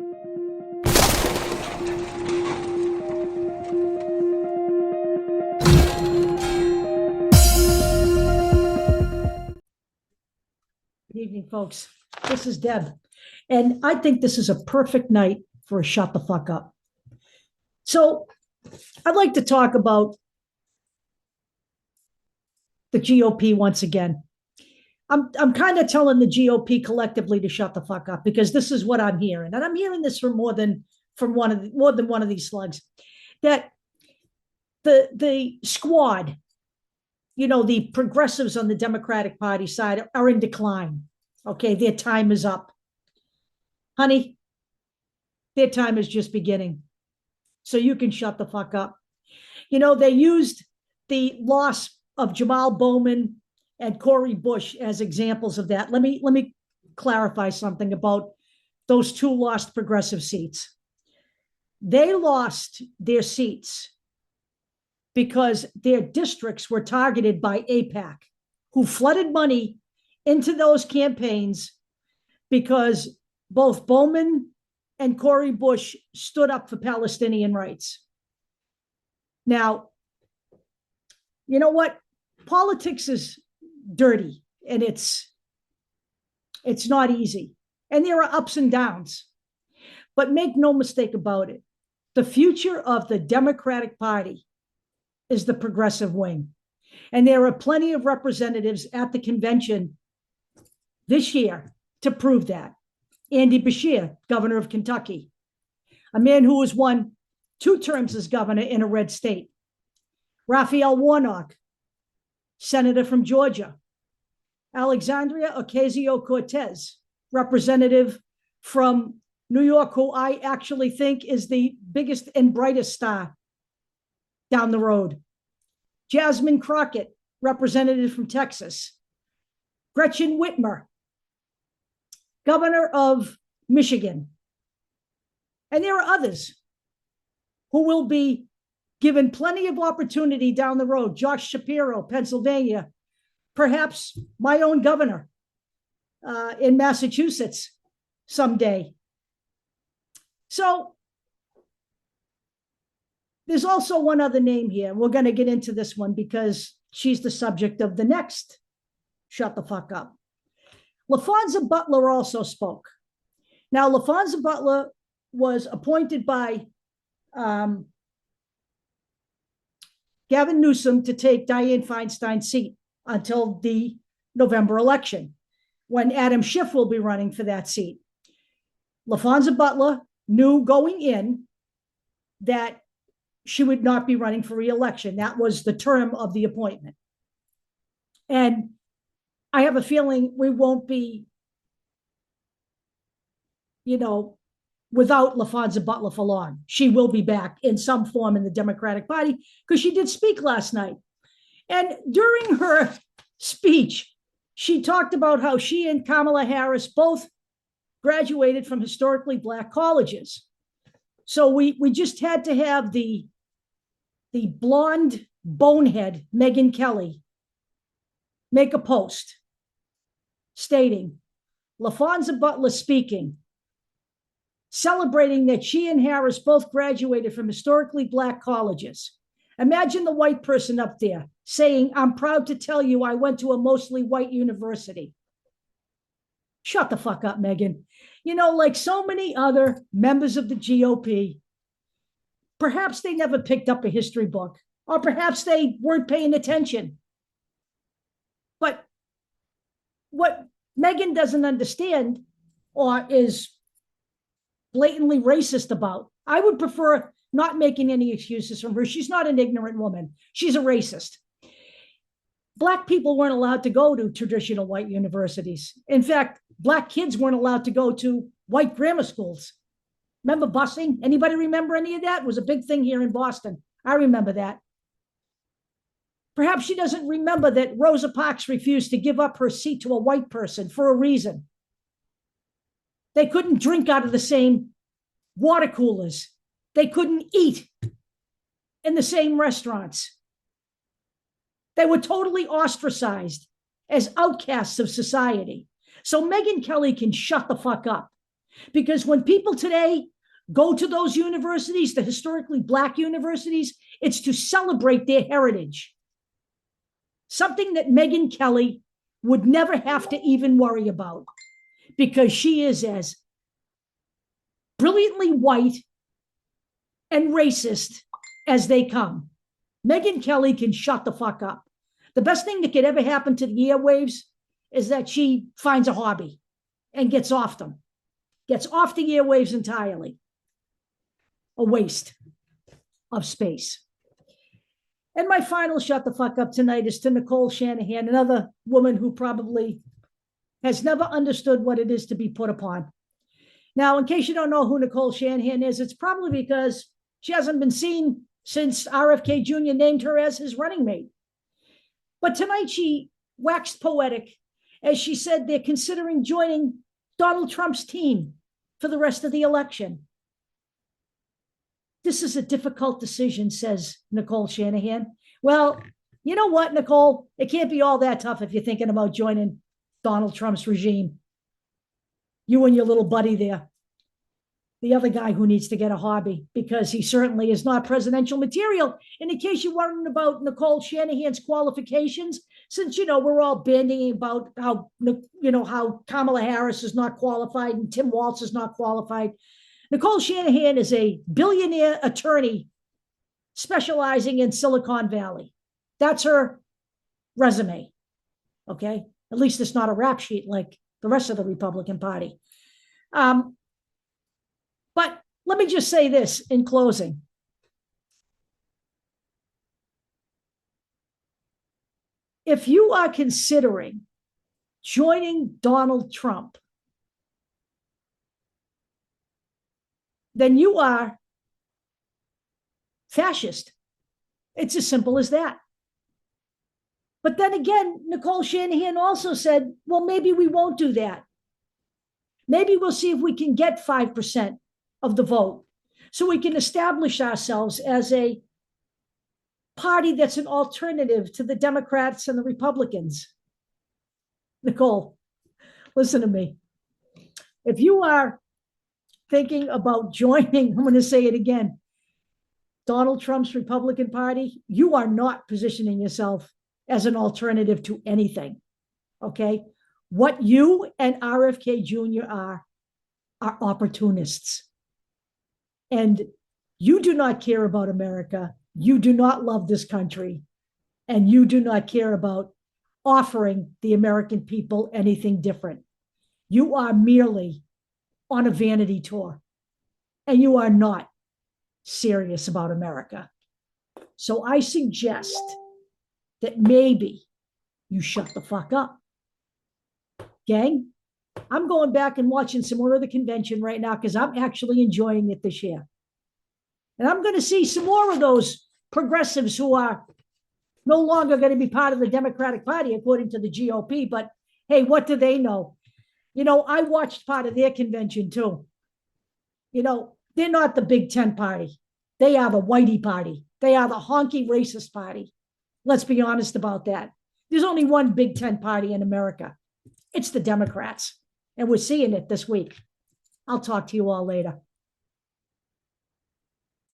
Good evening, folks. This is Deb, and I think this is a perfect night for a shut the fuck up. So I'd like to talk about the GOP once again. I'm kind of telling the GOP collectively to shut the fuck up because this is what I'm hearing, and I'm hearing this from more than one of these slugs. That the squad, the progressives on the Democratic Party side are in decline. Okay, their time is up. Honey, their time is just beginning. So you can shut the fuck up. They used the loss of Jamal Bowman and Cori Bush as examples of that. Let me clarify something about those two lost progressive seats. They lost their seats because their districts were targeted by AIPAC, who flooded money into those campaigns because both Bowman and Cori Bush stood up for Palestinian rights. Now, you know what? Politics is dirty, and it's not easy. And there are ups and downs. But make no mistake about it. The future of the Democratic Party is the progressive wing. And there are plenty of representatives at the convention this year to prove that. Andy Beshear, governor of Kentucky, a man who has won 2 terms as governor in a red state. Raphael Warnock, senator from Georgia. Alexandria Ocasio-Cortez, representative from New York, who I actually think is the biggest and brightest star down the road. Jasmine Crockett, representative from Texas. Gretchen Whitmer, governor of Michigan. And there are others who will be given plenty of opportunity down the road. Josh Shapiro, Pennsylvania, perhaps my own governor in Massachusetts someday. So there's also one other name here. We're going to get into this one because she's the subject of the next shut the fuck up. LaFonza Butler also spoke. Now, LaFonza Butler was appointed by Gavin Newsom to take Dianne Feinstein's seat until the November election, when Adam Schiff will be running for that seat. LaFonza Butler knew going in that she would not be running for re-election. That was the term of the appointment. And I have a feeling we won't be, without LaFonza Butler for long. She will be back in some form in the Democratic Party because she did speak last night. And during her speech, she talked about how she and Kamala Harris both graduated from historically Black colleges. So we just had to have the blonde bonehead, Megyn Kelly, make a post stating, LaFonza Butler speaking, celebrating that she and Harris both graduated from historically Black colleges. Imagine the white person up there saying, I'm proud to tell you I went to a mostly white university. Shut the fuck up, Megyn. Like so many other members of the GOP, perhaps they never picked up a history book, or perhaps they weren't paying attention. But what Megyn doesn't understand or is blatantly racist about, I would prefer not making any excuses from her. She's not an ignorant woman. She's a racist. Black people weren't allowed to go to traditional white universities. In fact, Black kids weren't allowed to go to white grammar schools. Remember busing? Anybody remember any of that? It was a big thing here in Boston. I remember that. Perhaps she doesn't remember that Rosa Parks refused to give up her seat to a white person for a reason. They couldn't drink out of the same water coolers. They couldn't eat in the same restaurants. They were totally ostracized as outcasts of society. So Megyn Kelly can shut the fuck up. Because when people today go to those universities, the historically Black universities, it's to celebrate their heritage. Something that Megyn Kelly would never have to even worry about, because she is as brilliantly white and racist as they come. Megyn Kelly can shut the fuck up. The best thing that could ever happen to the airwaves is that she finds a hobby and gets off them, gets off the airwaves entirely. A waste of space. And my final shut the fuck up tonight is to Nicole Shanahan, another woman who probably has never understood what it is to be put upon. Now, in case you don't know who Nicole Shanahan is, it's probably because she hasn't been seen since RFK Jr. named her as his running mate. But tonight she waxed poetic as she said they're considering joining Donald Trump's team for the rest of the election. This is a difficult decision, says Nicole Shanahan. Well, you know what, Nicole? It can't be all that tough if you're thinking about joining Donald Trump's regime. You and your little buddy there, the other guy who needs to get a hobby, because he certainly is not presidential material. And in case you're wondering about Nicole Shanahan's qualifications, since, we're all bandying about how Kamala Harris is not qualified and Tim Walz is not qualified. Nicole Shanahan is a billionaire attorney specializing in Silicon Valley. That's her resume, okay? At least it's not a rap sheet like the rest of the Republican Party. But let me just say this in closing. If you are considering joining Donald Trump, then you are fascist. It's as simple as that. But then again, Nicole Shanahan also said, well, maybe we won't do that. Maybe we'll see if we can get 5% of the vote so we can establish ourselves as a party that's an alternative to the Democrats and the Republicans. Nicole, listen to me. If you are thinking about joining, I'm going to say it again, Donald Trump's Republican Party, you are not positioning yourself as an alternative to anything, okay? What you and RFK Jr. are opportunists. And you do not care about America. You do not love this country. And you do not care about offering the American people anything different. You are merely on a vanity tour, and you are not serious about America. So I suggest that maybe you shut the fuck up. Gang, I'm going back and watching some more of the convention right now because I'm actually enjoying it this year. And I'm going to see some more of those progressives who are no longer going to be part of the Democratic Party, according to the GOP. But hey, what do they know? I watched part of their convention too. They're not the Big Ten party. They are the whitey party. They are the honky racist party. Let's be honest about that. There's only one Big Ten party in America. It's the Democrats. And we're seeing it this week. I'll talk to you all later.